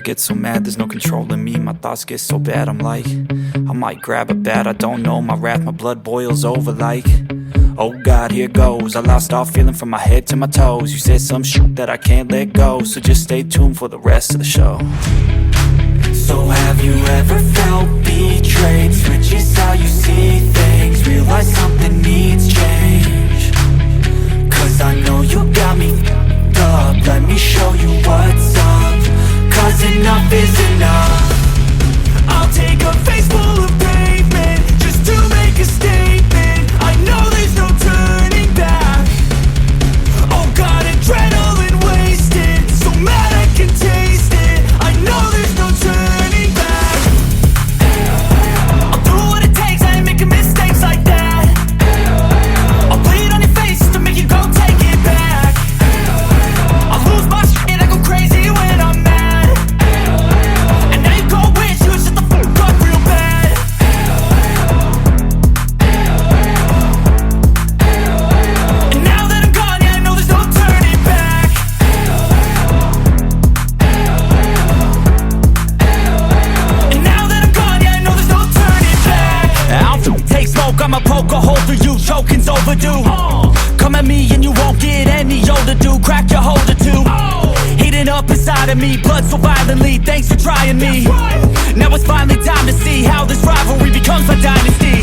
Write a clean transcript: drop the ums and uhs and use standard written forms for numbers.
get so mad, there's no controlling me. My thoughts get so bad, I'm like, I might grab a bat, I don't know. My wrath, my blood boils over like, oh God, here goes. I lost all feeling from my head to my toes. You said some shit that I can't let go, so just stay tuned for the rest of the show. So have you ever felt betrayed? Switches how you see things, realize something needs change. Cause I know you got me f***ed up, let me show you what's up. Cause enough is enough. I'll take a face full of pavement just to make a statement. I know there's no turning back. Oh God, adrenaline wasted, so mad I can taste it. I know there's no turning back. I'll do what it takes, I ain't making mistakes like that. I'll bleed on your face just to make you go take it back. I'll lose my shit, I go crazy when I'm mad. And now you go wish you would shut the fuck up real bad. And now that I'm gone, yeah, I know there's no turning back. And now that I'm gone, yeah, I know there's no turning back. I'll take smoke, I'ma poke a hole through you, choking's overdue. Come at me and you won't get any older, dude. Crack your holder too. Heating up inside of me, blood so violently, thanks for trying me. Now it's finally time to see how this rivalry becomes a dynasty.